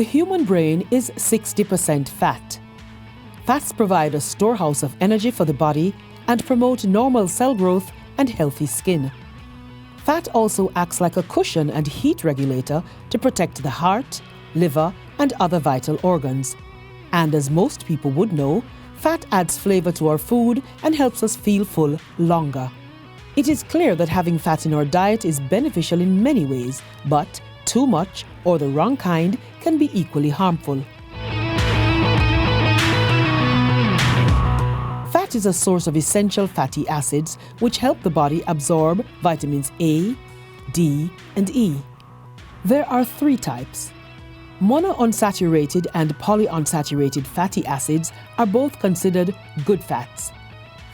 The human brain is 60% fat. Fats provide a storehouse of energy for the body and promote normal cell growth and healthy skin. Fat also acts like a cushion and heat regulator to protect the heart, liver, and other vital organs. And as most people would know, fat adds flavor to our food and helps us feel full longer. It is clear that having fat in our diet is beneficial in many ways, but too much or the wrong kind can be equally harmful. Fat is a source of essential fatty acids which help the body absorb vitamins A, D, and E. There are 3 types. Monounsaturated and polyunsaturated fatty acids are both considered good fats.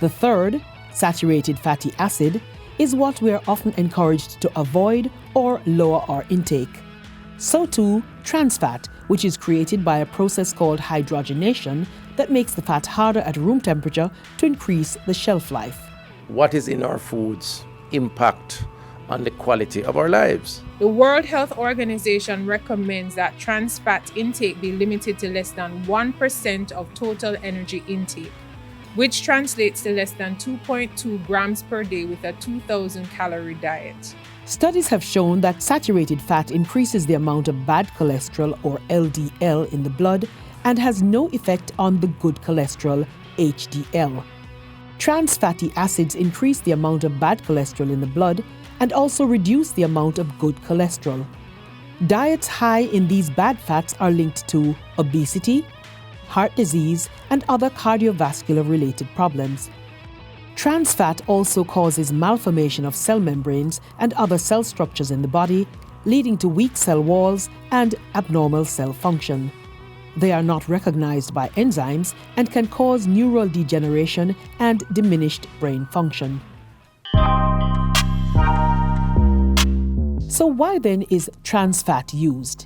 The third, saturated fatty acid, is what we are often encouraged to avoid or lower our intake. So too, trans fat, which is created by a process called hydrogenation that makes the fat harder at room temperature to increase the shelf life. What is in our foods impact on the quality of our lives? The World Health Organization recommends that trans fat intake be limited to less than 1% of total energy intake, which translates to less than 2.2 grams per day with a 2,000 calorie diet. Studies have shown that saturated fat increases the amount of bad cholesterol or LDL in the blood and has no effect on the good cholesterol, HDL. Trans fatty acids increase the amount of bad cholesterol in the blood and also reduce the amount of good cholesterol. Diets high in these bad fats are linked to obesity, heart disease, and other cardiovascular-related problems. Trans fat also causes malformation of cell membranes and other cell structures in the body, leading to weak cell walls and abnormal cell function. They are not recognized by enzymes and can cause neural degeneration and diminished brain function. So why then is trans fat used?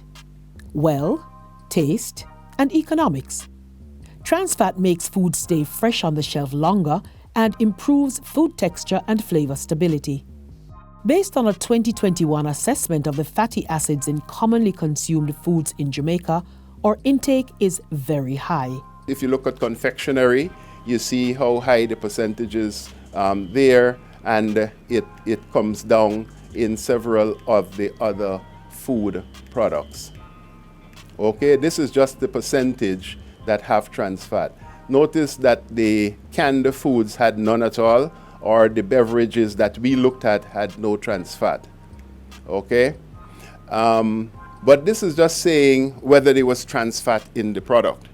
Well, taste and economics. Trans fat makes food stay fresh on the shelf longer and improves food texture and flavor stability. Based on a 2021 assessment of the fatty acids in commonly consumed foods in Jamaica, our intake is very high. If you look at confectionery, you see how high the percentages there, and it comes down in several of the other food products. Okay, this is just the percentage that have trans fat. Notice that the canned foods had none at all, or the beverages that we looked at had no trans fat. Okay? But this is just saying whether there was trans fat in the product.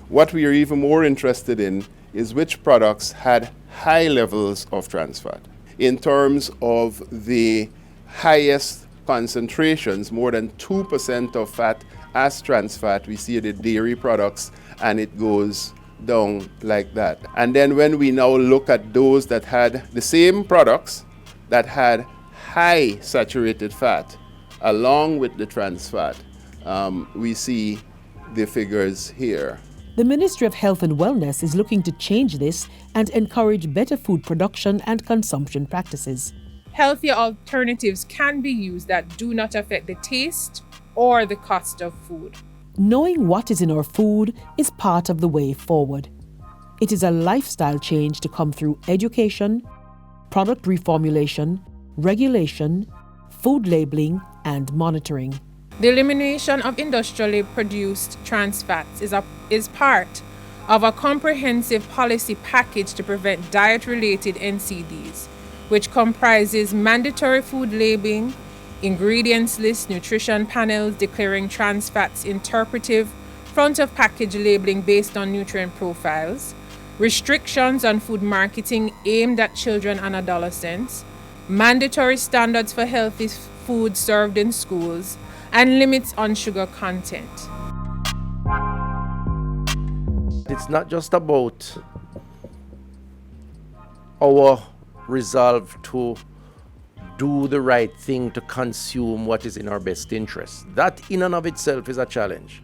What we are even more interested in is which products had high levels of trans fat. In terms of the highest concentrations, more than 2% of fat as trans fat, we see the dairy products, and it goes down like that. And then when we now look at those that had the same products that had high saturated fat along with the trans fat, we see the figures here. The Ministry of Health and Wellness is looking to change this and encourage better food production and consumption practices. Healthier alternatives can be used that do not affect the taste or the cost of food. Knowing what is in our food is part of the way forward. It is a lifestyle change to come through education, product reformulation, regulation, food labeling, and monitoring. The elimination of industrially produced trans fats is part of a comprehensive policy package to prevent diet-related NCDs, which comprises mandatory food labeling, ingredients lists, nutrition panels declaring trans fats, interpretive front-of-package labeling based on nutrient profiles, restrictions on food marketing aimed at children and adolescents, mandatory standards for healthy food served in schools, and limits on sugar content. It's not just about our resolve to do the right thing to consume what is in our best interest. That in and of itself is a challenge,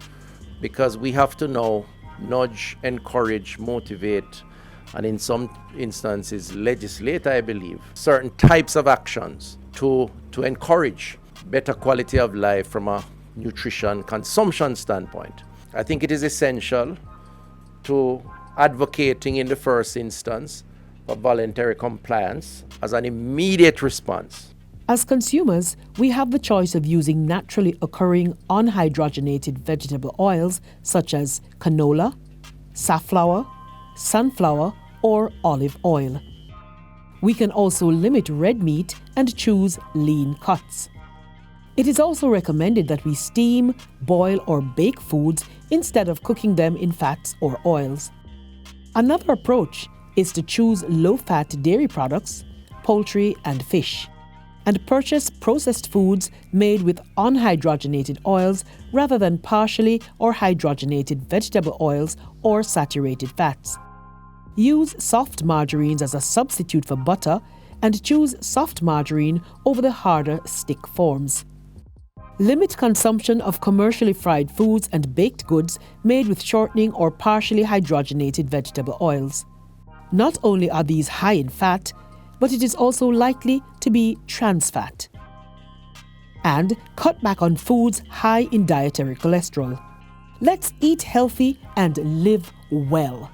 because we have to now nudge, encourage, motivate, and in some instances legislate, I believe, certain types of actions to encourage better quality of life from a nutrition consumption standpoint. I think it is essential to advocating in the first instance for voluntary compliance as an immediate response. As consumers, we have the choice of using naturally occurring unhydrogenated vegetable oils such as canola, safflower, sunflower, or olive oil. We can also limit red meat and choose lean cuts. It is also recommended that we steam, boil, or bake foods instead of cooking them in fats or oils. Another approach is to choose low-fat dairy products, poultry, and fish, and purchase processed foods made with unhydrogenated oils rather than partially or hydrogenated vegetable oils or saturated fats. Use soft margarines as a substitute for butter and choose soft margarine over the harder stick forms. Limit consumption of commercially fried foods and baked goods made with shortening or partially hydrogenated vegetable oils. Not only are these high in fat, but it is also likely to be trans fat. And cut back on foods high in dietary cholesterol. Let's eat healthy and live well.